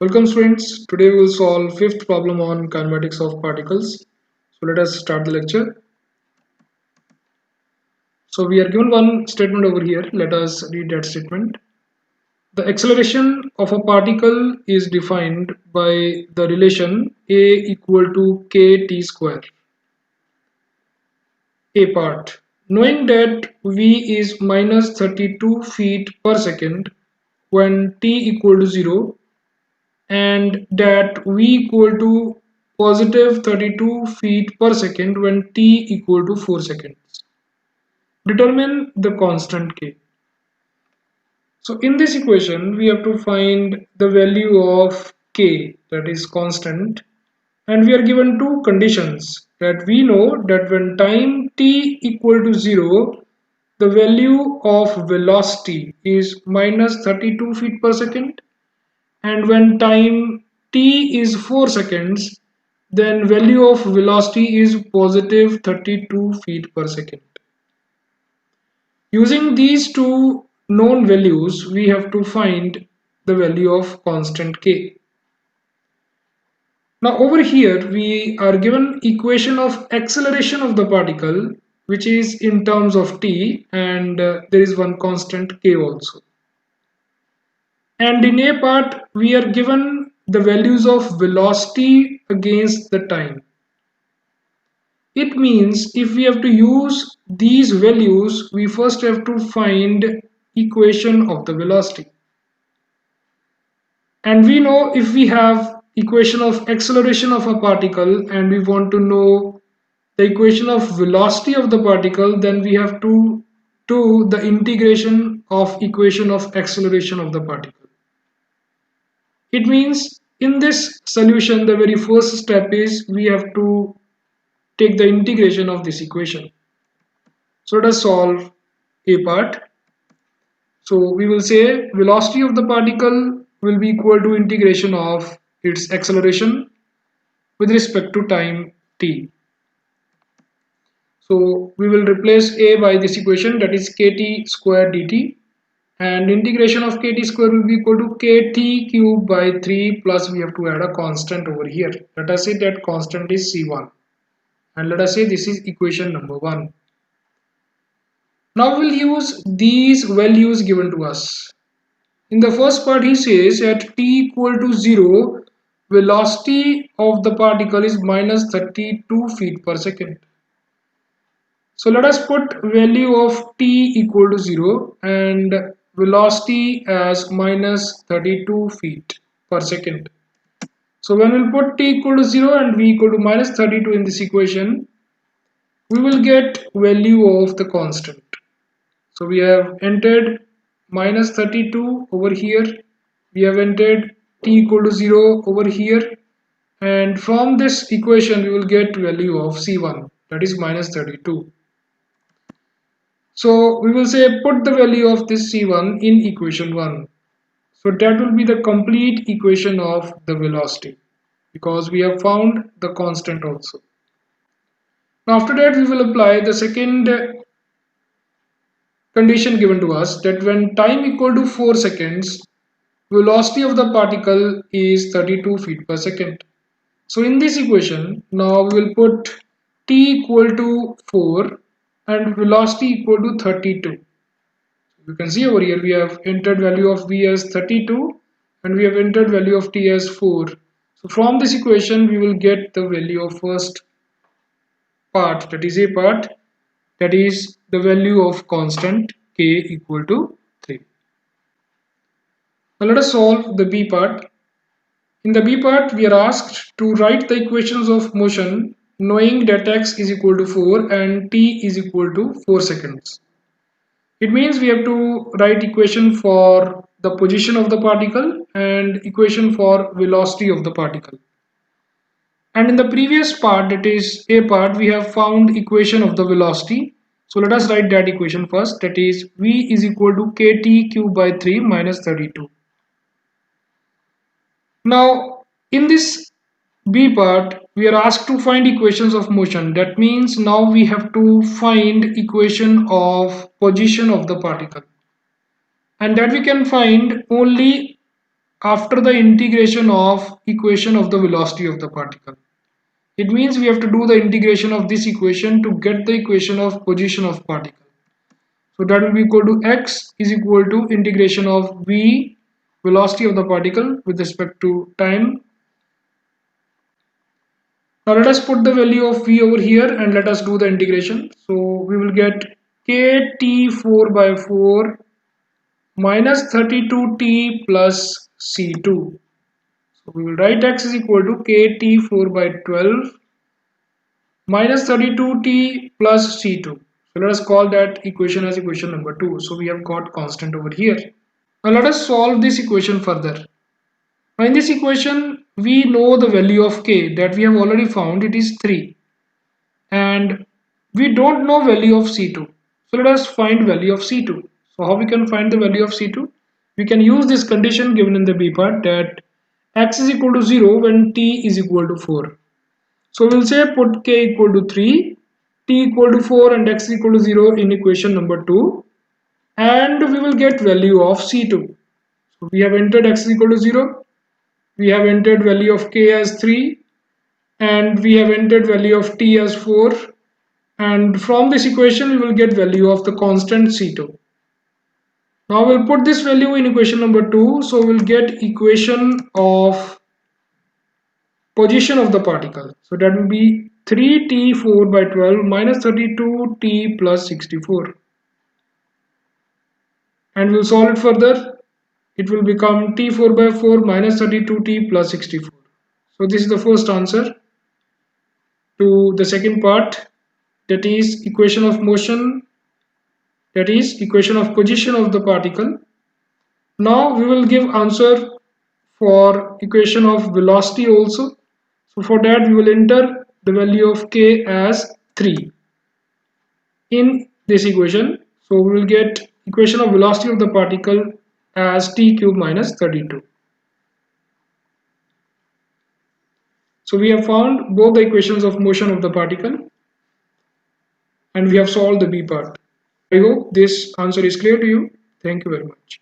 Welcome students. Today we will solve fifth problem on kinematics of particles. So let us start the lecture. So we are given one statement over here. Let us read that statement. The acceleration of a particle is defined by the relation A equal to kt square. A part. Knowing that v is minus 32 feet per second when t equal to 0, and that v equal to positive 32 feet per second when t equal to 4 seconds. Determine the constant k. So in this equation we have to find the value of k, that is constant, and we are given two conditions. That we know that when time t equal to 0, the value of velocity is minus 32 feet per second, and when time t is 4 seconds, then value of velocity is positive 32 feet per second. Using these two known values, we have to find the value of constant k. Now over here we are given equation of acceleration of the particle, which is in terms of t, and there is one constant k also. And in A part, we are given the values of velocity against the time. It means if we have to use these values, we first have to find equation of the velocity. And we know if we have equation of acceleration of a particle and we want to know the equation of velocity of the particle, then we have to do the integration of equation of acceleration of the particle. It means in this solution, the very first step is we have to take the integration of this equation. So let us solve A part. So we will say velocity of the particle will be equal to integration of its acceleration with respect to time t. So we will replace A by this equation, that is kt square dt, and integration of kt square will be equal to kt cube by 3 plus we have to add a constant over here. Let us say that constant is c1, and let us say this is equation number 1. Now we'll use these values given to us. In the first part he says at t equal to 0, velocity of the particle is minus 32 feet per second. So let us put value of t equal to 0 and velocity as minus 32 feet per second. So when we'll put t equal to 0 and v equal to minus 32 in this equation, we will get value of the constant. So we have entered minus 32 over here, we have entered t equal to 0 over here, and from this equation we will get value of c1, that is minus 32. So we will say put the value of this c1 in equation 1. So that will be the complete equation of the velocity, because we have found the constant also. Now after that we will apply the second condition given to us, that when time equal to 4 seconds, velocity of the particle is 32 feet per second. So in this equation, now we will put t equal to 4 and velocity equal to 32. You can see over here we have entered value of v as 32 and we have entered value of t as 4. So from this equation we will get the value of first part, that is A part, that is the value of constant k equal to 3. Now let us solve the B part. In the B part we are asked to write the equations of motion knowing that x is equal to 4 and t is equal to 4 seconds. It means we have to write equation for the position of the particle and equation for velocity of the particle. And in the previous part, that is A part, we have found equation of the velocity. So let us write that equation first, that is v is equal to kt cube by 3 minus 32. Now in this B part, we are asked to find equations of motion. That means now we have to find equation of position of the particle, and that we can find only after the integration of equation of the velocity of the particle. It means we have to do the integration of this equation to get the equation of position of particle. So that will be equal to x is equal to integration of v, velocity of the particle with respect to time. Now let us put the value of v over here and let us do the integration. So we will get kt4 by 4 minus 32t plus c2. So we will write x is equal to kt4 by 12 minus 32t plus c2. So let us call that equation as equation number 2. So we have got constant over here. Now let us solve this equation further. Now in this equation we know the value of k that we have already found, it is 3, and we don't know value of c2. So let us find value of c2. So how we can find the value of c2? We can use this condition given in the b part that x is equal to 0 when t is equal to 4. So we'll say put k equal to 3, t equal to 4 and x equal to 0 in equation number 2, and we will get value of c2. So we have entered x is equal to 0, we have entered value of k as 3, and we have entered value of t as 4, and from this equation we will get value of the constant c2. Now we'll put this value in equation number 2, so we'll get equation of position of the particle. So that will be 3t4 by 12 minus 32t plus 64. And we'll solve it further. It will become t4 by 4 minus 32t plus 64. So this is the first answer to the second part, that is equation of motion, that is equation of position of the particle. Now we will give answer for equation of velocity also. So for that we will enter the value of k as 3 in this equation. So we will get equation of velocity of the particle as t cube minus 32. So we have found both the equations of motion of the particle and we have solved the b part. I hope this answer is clear to you. Thank you very much.